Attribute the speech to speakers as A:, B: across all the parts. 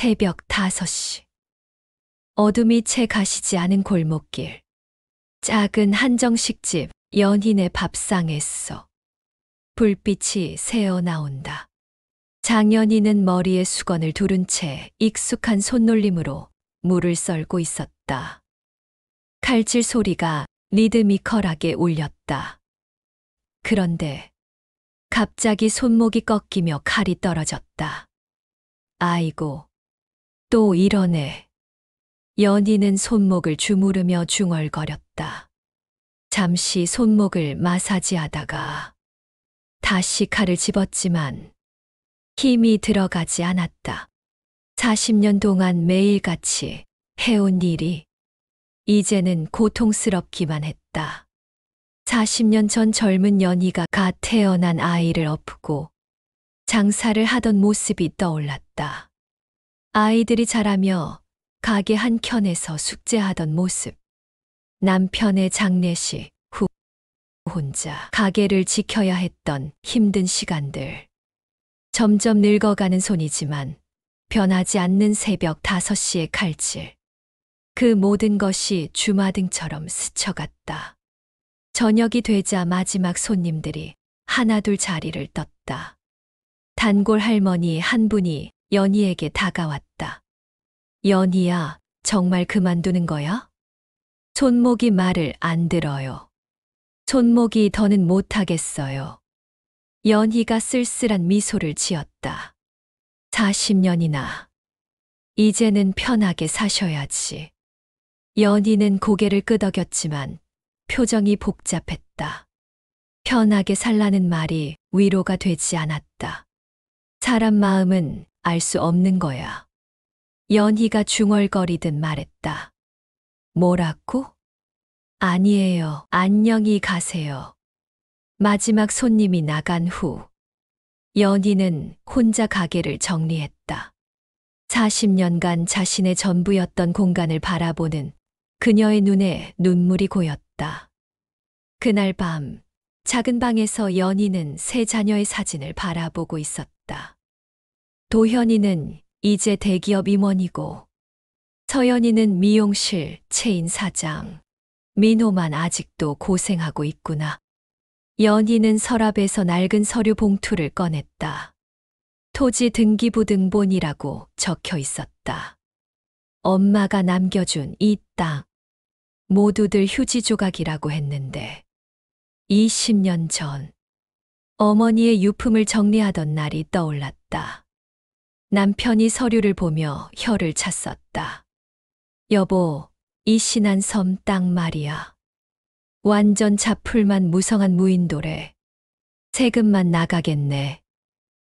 A: 새벽 5시. 어둠이 채 가시지 않은 골목길. 작은 한정식집 연인의 밥상에서 불빛이 새어 나온다. 장연희는 머리에 수건을 두른 채 익숙한 손놀림으로 물을 썰고 있었다. 칼질 소리가 리드미컬하게 울렸다. 그런데 갑자기 손목이 꺾이며 칼이 떨어졌다. 아이고, 또 이러네. 연희는 손목을 주무르며 중얼거렸다. 잠시 손목을 마사지하다가 다시 칼을 집었지만 힘이 들어가지 않았다. 40년 동안 매일같이 해온 일이 이제는 고통스럽기만 했다. 40년 전 젊은 연희가 갓 태어난 아이를 업고 장사를 하던 모습이 떠올랐다. 아이들이 자라며 가게 한켠에서 숙제하던 모습. 남편의 장례식 후 혼자 가게를 지켜야 했던 힘든 시간들. 점점 늙어가는 손이지만 변하지 않는 새벽 5시의 칼질. 그 모든 것이 주마등처럼 스쳐갔다. 저녁이 되자 마지막 손님들이 하나둘 자리를 떴다. 단골 할머니 한 분이 연희에게 다가왔다. 연희야, 정말 그만두는 거야? 손목이 말을 안 들어요. 손목이 더는 못하겠어요. 연희가 쓸쓸한 미소를 지었다. 40년이나. 이제는 편하게 사셔야지. 연희는 고개를 끄덕였지만 표정이 복잡했다. 편하게 살라는 말이 위로가 되지 않았다. 사람 마음은 알 수 없는 거야. 연희가 중얼거리듯 말했다. 뭐라고? 아니에요. 안녕히 가세요. 마지막 손님이 나간 후 연희는 혼자 가게를 정리했다. 40년간 자신의 전부였던 공간을 바라보는 그녀의 눈에 눈물이 고였다. 그날 밤 작은 방에서 연희는 세 자녀의 사진을 바라보고 있었다. 도현이는 이제 대기업 임원이고 서연이는 미용실 체인 사장. 민호만 아직도 고생하고 있구나. 연희는 서랍에서 낡은 서류 봉투를 꺼냈다. 토지 등기부 등본이라고 적혀 있었다. 엄마가 남겨준 이 땅. 모두들 휴지 조각이라고 했는데 20년 전 어머니의 유품을 정리하던 날이 떠올랐다. 남편이 서류를 보며 혀를 찼었다. 여보, 이 신안섬 땅 말이야. 완전 잡풀만 무성한 무인도래. 세금만 나가겠네.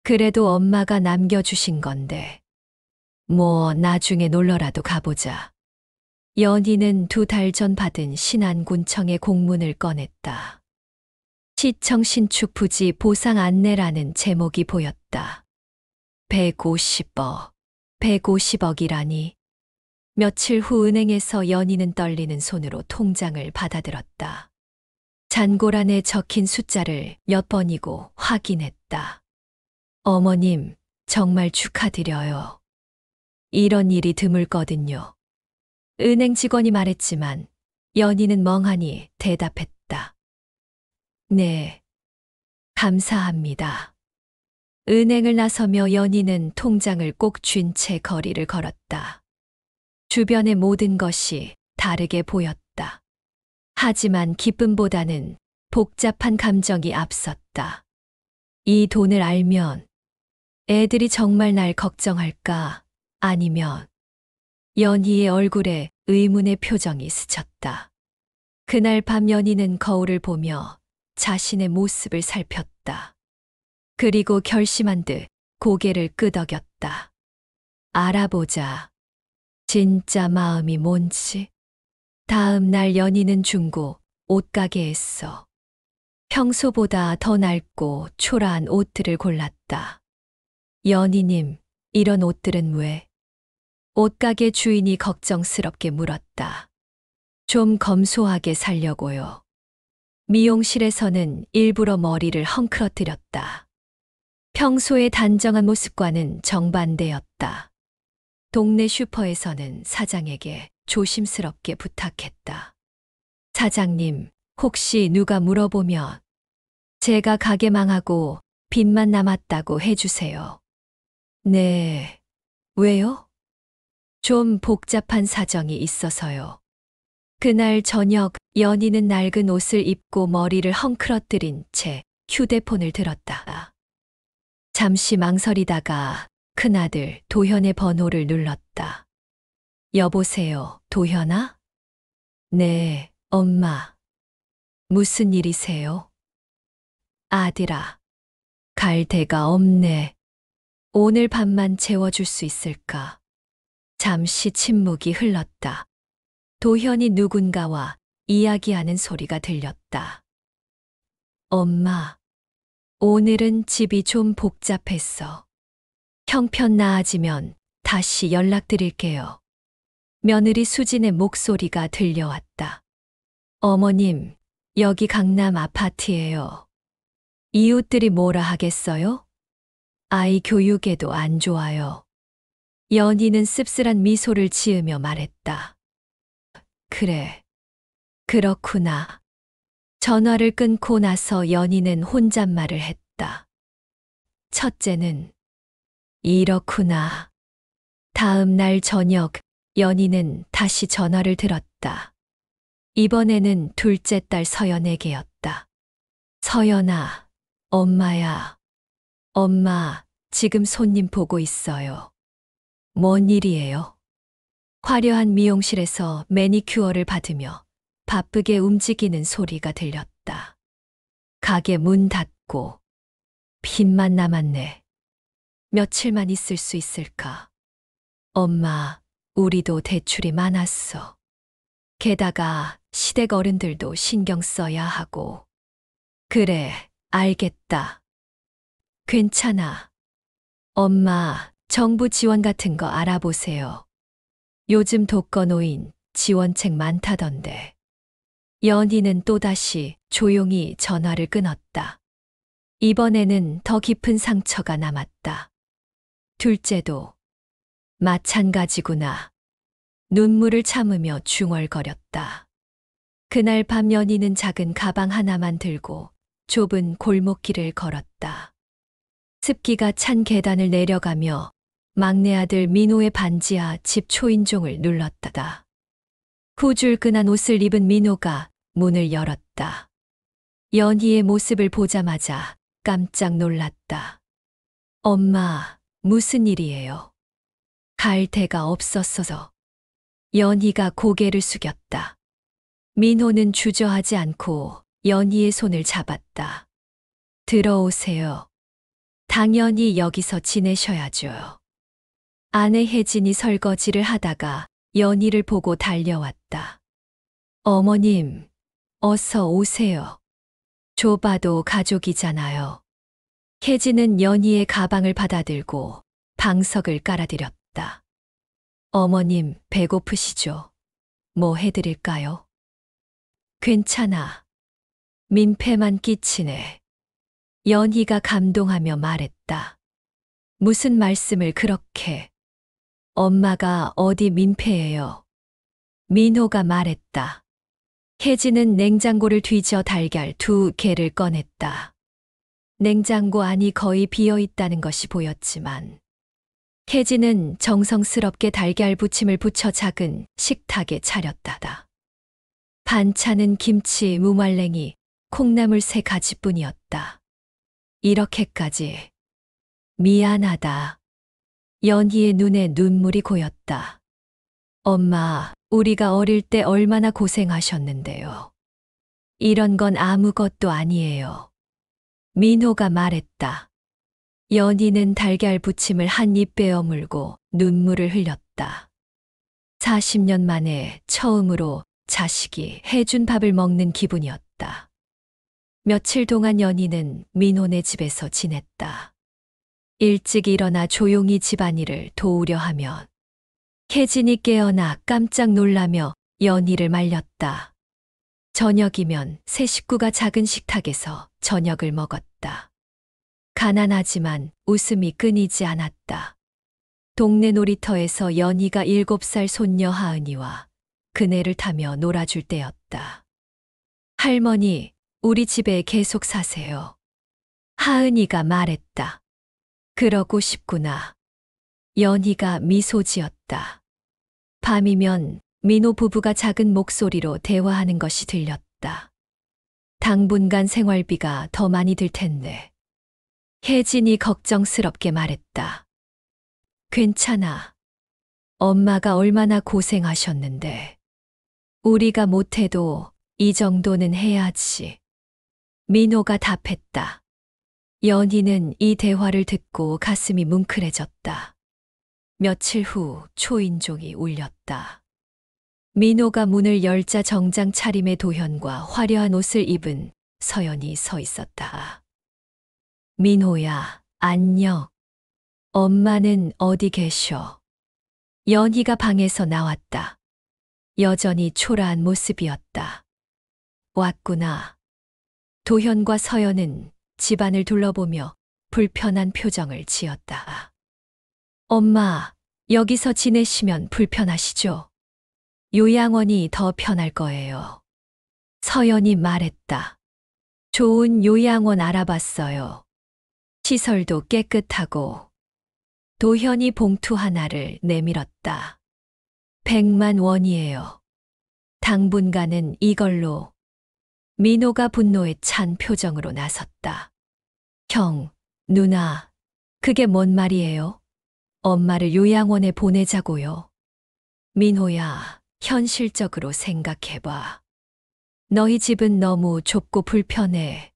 A: 그래도 엄마가 남겨주신 건데. 뭐 나중에 놀러라도 가보자. 연희는 2달 전 받은 신안군청의 공문을 꺼냈다. 시청 신축 부지 보상 안내라는 제목이 보였다. 150억. 150억이라니. 며칠 후 은행에서 연희는 떨리는 손으로 통장을 받아들었다. 잔고란에 적힌 숫자를 몇 번이고 확인했다. 어머님, 정말 축하드려요. 이런 일이 드물거든요. 은행 직원이 말했지만 연희는 멍하니 대답했다. 네, 감사합니다. 은행을 나서며 연희는 통장을 꼭 쥔 채 거리를 걸었다. 주변의 모든 것이 다르게 보였다. 하지만 기쁨보다는 복잡한 감정이 앞섰다. 이 돈을 알면 애들이 정말 날 걱정할까? 아니면 연희의 얼굴에 의문의 표정이 스쳤다. 그날 밤 연희는 거울을 보며 자신의 모습을 살폈다. 그리고 결심한 듯 고개를 끄덕였다. 알아보자. 진짜 마음이 뭔지. 다음 날 연희는 중고 옷가게에서 평소보다 더 낡고 초라한 옷들을 골랐다. 연희님, 이런 옷들은 왜? 옷가게 주인이 걱정스럽게 물었다. 좀 검소하게 살려고요. 미용실에서는 일부러 머리를 헝클어뜨렸다. 평소의 단정한 모습과는 정반대였다. 동네 슈퍼에서는 사장에게 조심스럽게 부탁했다. 사장님, 혹시 누가 물어보면 제가 가게 망하고 빚만 남았다고 해주세요. 네. 왜요? 좀 복잡한 사정이 있어서요. 그날 저녁 연희는 낡은 옷을 입고 머리를 헝클어뜨린 채 휴대폰을 들었다. 잠시 망설이다가 큰아들 도현의 번호를 눌렀다. 여보세요, 도현아? 네, 엄마. 무슨 일이세요? 아들아, 갈 데가 없네. 오늘 밤만 재워줄 수 있을까? 잠시 침묵이 흘렀다. 도현이 누군가와 이야기하는 소리가 들렸다. 엄마, 오늘은 집이 좀 복잡했어. 형편 나아지면 다시 연락드릴게요. 며느리 수진의 목소리가 들려왔다. 어머님, 여기 강남 아파트예요. 이웃들이 뭐라 하겠어요? 아이 교육에도 안 좋아요. 연희는 씁쓸한 미소를 지으며 말했다. 그래, 그렇구나. 전화를 끊고 나서 연희는 혼잣말을 했다. 첫째는 이렇구나. 다음 날 저녁 연희는 다시 전화를 들었다. 이번에는 둘째 딸 서연에게였다. 서연아, 엄마야. 엄마, 지금 손님 보고 있어요. 뭔 일이에요? 화려한 미용실에서 매니큐어를 받으며 바쁘게 움직이는 소리가 들렸다. 가게 문 닫고 빚만 남았네. 며칠만 있을 수 있을까? 엄마, 우리도 대출이 많았어. 게다가 시댁 어른들도 신경 써야 하고. 그래, 알겠다. 괜찮아. 엄마, 정부 지원 같은 거 알아보세요. 요즘 독거노인 지원책 많다던데. 연희는 또다시 조용히 전화를 끊었다. 이번에는 더 깊은 상처가 남았다. 둘째도 마찬가지구나. 눈물을 참으며 중얼거렸다. 그날 밤 연희는 작은 가방 하나만 들고 좁은 골목길을 걸었다. 습기가 찬 계단을 내려가며 막내 아들 민호의 반지하 집 초인종을 눌렀다. 후줄근한 옷을 입은 민호가 문을 열었다. 연희의 모습을 보자마자 깜짝 놀랐다. 엄마, 무슨 일이에요? 갈 데가 없었어서. 연희가 고개를 숙였다. 민호는 주저하지 않고 연희의 손을 잡았다. 들어오세요. 당연히 여기서 지내셔야죠. 아내 혜진이 설거지를 하다가 연희를 보고 달려왔다. 어머님, 어서 오세요. 좁아도 가족이잖아요. 혜진은 연희의 가방을 받아들고 방석을 깔아드렸다. 어머님, 배고프시죠? 뭐 해드릴까요? 괜찮아. 민폐만 끼치네. 연희가 감동하며 말했다. 무슨 말씀을 그렇게. 엄마가 어디 민폐예요? 민호가 말했다. 혜진은 냉장고를 뒤져 달걀 2개를 꺼냈다. 냉장고 안이 거의 비어 있다는 것이 보였지만 혜진은 정성스럽게 달걀 부침을 붙여 작은 식탁에 차렸다. 반찬은 김치, 무말랭이, 콩나물 3가지뿐이었다. 이렇게까지. 미안하다. 연희의 눈에 눈물이 고였다. 엄마, 우리가 어릴 때 얼마나 고생하셨는데요. 이런 건 아무것도 아니에요. 민호가 말했다. 연희는 달걀 부침을 한 입 베어 물고 눈물을 흘렸다. 40년 만에 처음으로 자식이 해준 밥을 먹는 기분이었다. 며칠 동안 연희는 민호네 집에서 지냈다. 일찍 일어나 조용히 집안일을 도우려 하면 혜진이 깨어나 깜짝 놀라며 연희를 말렸다. 저녁이면 세 식구가 작은 식탁에서 저녁을 먹었다. 가난하지만 웃음이 끊이지 않았다. 동네 놀이터에서 연희가 7살 손녀 하은이와 그네를 타며 놀아줄 때였다. 할머니, 우리 집에 계속 사세요. 하은이가 말했다. 그러고 싶구나. 연희가 미소 지었다. 밤이면 민호 부부가 작은 목소리로 대화하는 것이 들렸다. 당분간 생활비가 더 많이 들 텐데. 혜진이 걱정스럽게 말했다. 괜찮아. 엄마가 얼마나 고생하셨는데. 우리가 못해도 이 정도는 해야지. 민호가 답했다. 연희는 이 대화를 듣고 가슴이 뭉클해졌다. 며칠 후 초인종이 울렸다. 민호가 문을 열자 정장 차림의 도현과 화려한 옷을 입은 서연이 서 있었다. 민호야, 안녕. 엄마는 어디 계셔? 연희가 방에서 나왔다. 여전히 초라한 모습이었다. 왔구나. 도현과 서연은 집안을 둘러보며 불편한 표정을 지었다. 엄마, 여기서 지내시면 불편하시죠? 요양원이 더 편할 거예요. 서연이 말했다. 좋은 요양원 알아봤어요. 시설도 깨끗하고. 도현이 봉투 하나를 내밀었다. 100만 원이에요. 당분간은 이걸로. 민호가 분노에 찬 표정으로 나섰다. 형, 누나, 그게 뭔 말이에요? 엄마를 요양원에 보내자고요. 민호야, 현실적으로 생각해봐. 너희 집은 너무 좁고 불편해.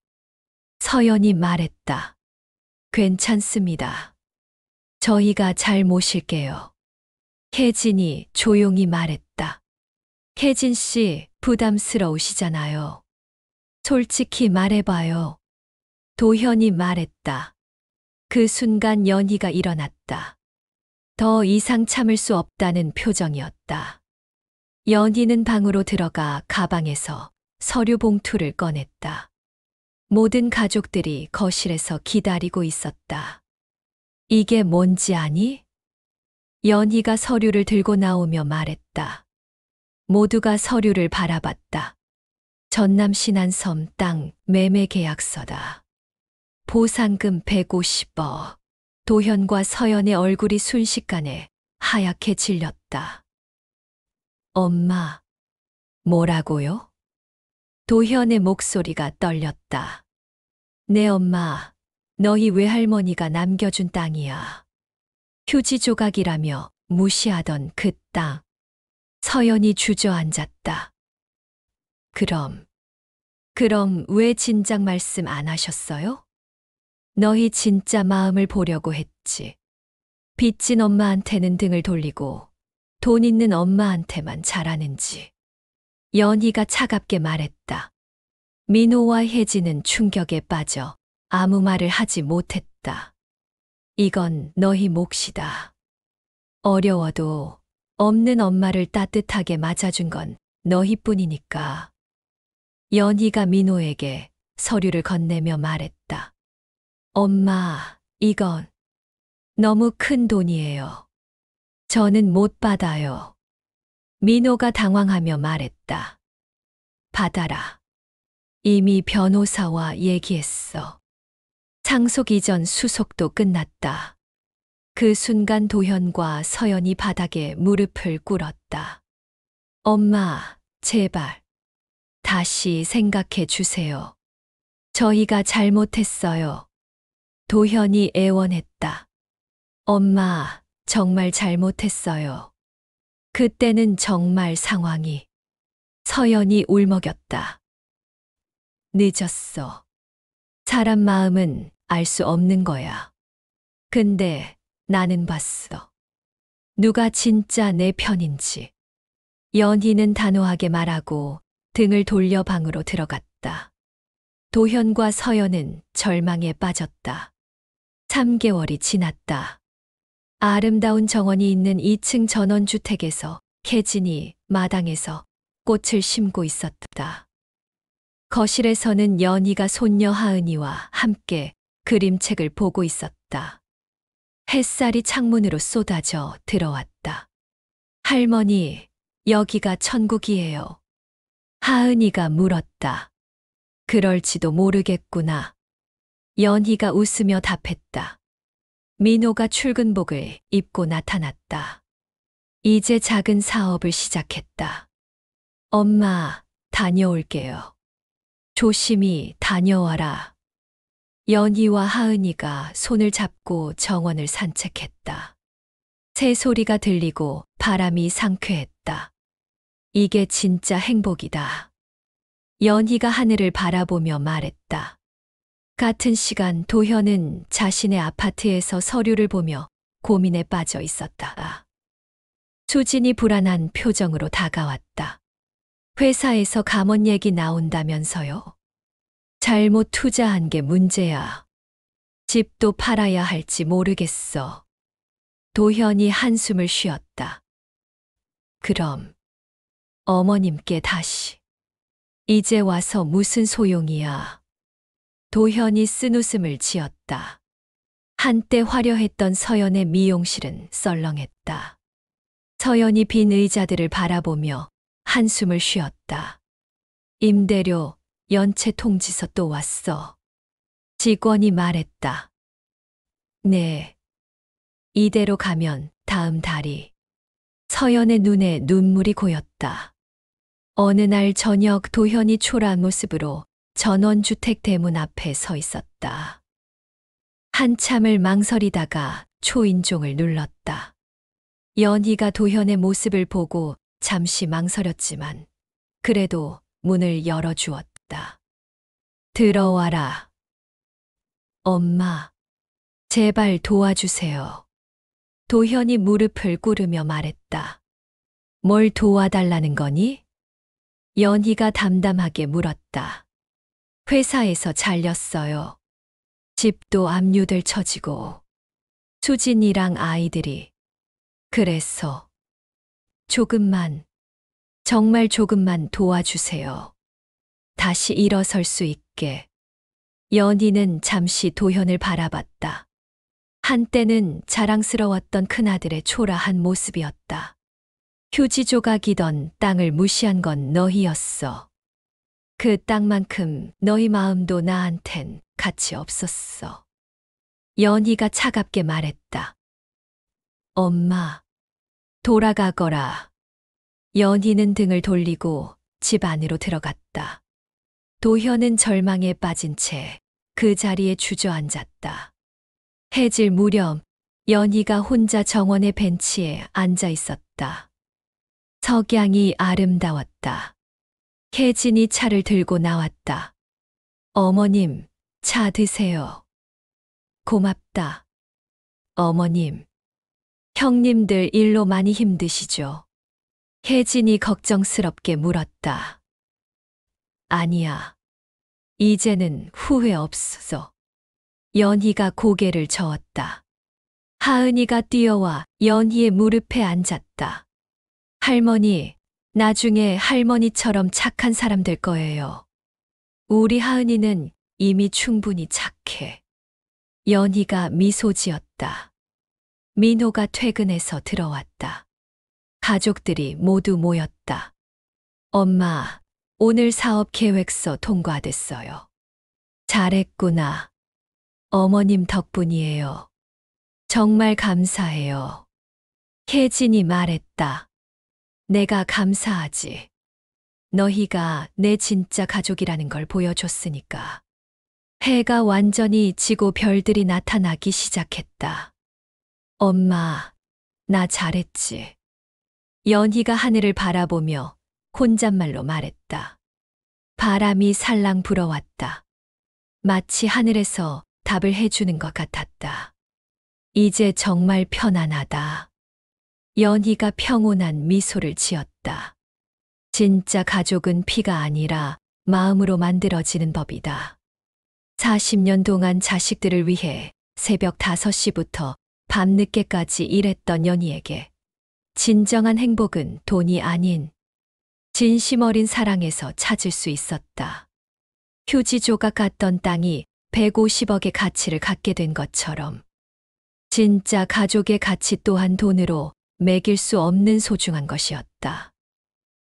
A: 서연이 말했다. 괜찮습니다. 저희가 잘 모실게요. 혜진이 조용히 말했다. 혜진 씨, 부담스러우시잖아요. 솔직히 말해봐요. 도현이 말했다. 그 순간 연희가 일어났다. 더 이상 참을 수 없다는 표정이었다. 연희는 방으로 들어가 가방에서 서류 봉투를 꺼냈다. 모든 가족들이 거실에서 기다리고 있었다. 이게 뭔지 아니? 연희가 서류를 들고 나오며 말했다. 모두가 서류를 바라봤다. 전남 신안섬 땅 매매 계약서다. 보상금 150억. 도현과 서연의 얼굴이 순식간에 하얗게 질렸다. 엄마, 뭐라고요? 도현의 목소리가 떨렸다. 내 엄마, 너희 외할머니가 남겨준 땅이야. 휴지 조각이라며 무시하던 그 땅. 서연이 주저앉았다. 그럼 왜 진작 말씀 안 하셨어요? 너희 진짜 마음을 보려고 했지. 빚진 엄마한테는 등을 돌리고 돈 있는 엄마한테만 잘하는지. 연희가 차갑게 말했다. 민호와 혜진은 충격에 빠져 아무 말을 하지 못했다. 이건 너희 몫이다. 어려워도 없는 엄마를 따뜻하게 맞아준 건 너희뿐이니까. 연희가 민호에게 서류를 건네며 말했다. 엄마, 이건 너무 큰 돈이에요. 저는 못 받아요. 민호가 당황하며 말했다. 받아라. 이미 변호사와 얘기했어. 상속 이전 수속도 끝났다. 그 순간 도현과 서연이 바닥에 무릎을 꿇었다. 엄마, 제발. 다시 생각해 주세요. 저희가 잘못했어요. 도현이 애원했다. 엄마, 정말 잘못했어요. 그때는 정말 상황이. 서연이 울먹였다. 늦었어. 사람 마음은 알 수 없는 거야. 근데 나는 봤어. 누가 진짜 내 편인지. 연희는 단호하게 말하고 등을 돌려 방으로 들어갔다. 도현과 서연은 절망에 빠졌다. 3개월이 지났다. 아름다운 정원이 있는 2층 전원주택에서 혜진이 마당에서 꽃을 심고 있었다. 거실에서는 연희가 손녀 하은이와 함께 그림책을 보고 있었다. 햇살이 창문으로 쏟아져 들어왔다. 할머니, 여기가 천국이에요. 하은이가 물었다. 그럴지도 모르겠구나. 연희가 웃으며 답했다. 민호가 출근복을 입고 나타났다. 이제 작은 사업을 시작했다. 엄마, 다녀올게요. 조심히 다녀와라. 연희와 하은이가 손을 잡고 정원을 산책했다. 새소리가 들리고 바람이 상쾌했다. 이게 진짜 행복이다. 연희가 하늘을 바라보며 말했다. 같은 시간 도현은 자신의 아파트에서 서류를 보며 고민에 빠져 있었다. 수진이 불안한 표정으로 다가왔다. 회사에서 감원 얘기 나온다면서요. 잘못 투자한 게 문제야. 집도 팔아야 할지 모르겠어. 도현이 한숨을 쉬었다. 그럼 어머님께 다시. 이제 와서 무슨 소용이야. 도현이 쓴웃음을 지었다. 한때 화려했던 서연의 미용실은 썰렁했다. 서연이 빈 의자들을 바라보며 한숨을 쉬었다. 임대료, 연체 통지서 또 왔어. 직원이 말했다. 네. 이대로 가면 다음 달이. 서연의 눈에 눈물이 고였다. 어느 날 저녁 도현이 초라한 모습으로 전원주택 대문 앞에 서 있었다. 한참을 망설이다가 초인종을 눌렀다. 연희가 도현의 모습을 보고 잠시 망설였지만 그래도 문을 열어주었다. 들어와라. 엄마, 제발 도와주세요. 도현이 무릎을 꿇으며 말했다. 뭘 도와달라는 거니? 연희가 담담하게 물었다. 회사에서 잘렸어요. 집도 압류될 처지고. 수진이랑 아이들이. 그래서 조금만, 정말 조금만 도와주세요. 다시 일어설 수 있게. 연희는 잠시 도현을 바라봤다. 한때는 자랑스러웠던 큰아들의 초라한 모습이었다. 휴지 조각이던 땅을 무시한 건 너희였어. 그 땅만큼 너희 마음도 나한텐 가치 없었어. 연희가 차갑게 말했다. 엄마, 돌아가거라. 연희는 등을 돌리고 집 안으로 들어갔다. 도현은 절망에 빠진 채 그 자리에 주저앉았다. 해질 무렵 연희가 혼자 정원의 벤치에 앉아 있었다. 석양이 아름다웠다. 혜진이 차를 들고 나왔다. 어머님, 차 드세요. 고맙다. 어머님, 형님들 일로 많이 힘드시죠? 혜진이 걱정스럽게 물었다. 아니야. 이제는 후회 없어. 연희가 고개를 저었다. 하은이가 뛰어와 연희의 무릎에 앉았다. 할머니, 나중에 할머니처럼 착한 사람 될 거예요. 우리 하은이는 이미 충분히 착해. 연희가 미소 지었다. 민호가 퇴근해서 들어왔다. 가족들이 모두 모였다. 엄마, 오늘 사업 계획서 통과됐어요. 잘했구나. 어머님 덕분이에요. 정말 감사해요. 혜진이 말했다. 내가 감사하지. 너희가 내 진짜 가족이라는 걸 보여줬으니까. 해가 완전히 지고 별들이 나타나기 시작했다. 엄마, 나 잘했지. 연희가 하늘을 바라보며 혼잣말로 말했다. 바람이 살랑 불어왔다. 마치 하늘에서 답을 해주는 것 같았다. 이제 정말 편안하다. 연희가 평온한 미소를 지었다. 진짜 가족은 피가 아니라 마음으로 만들어지는 법이다. 40년 동안 자식들을 위해 새벽 5시부터 밤늦게까지 일했던 연희에게 진정한 행복은 돈이 아닌 진심 어린 사랑에서 찾을 수 있었다. 휴지 조각 같던 땅이 150억의 가치를 갖게 된 것처럼 진짜 가족의 가치 또한 돈으로 매길 수 없는 소중한 것이었다.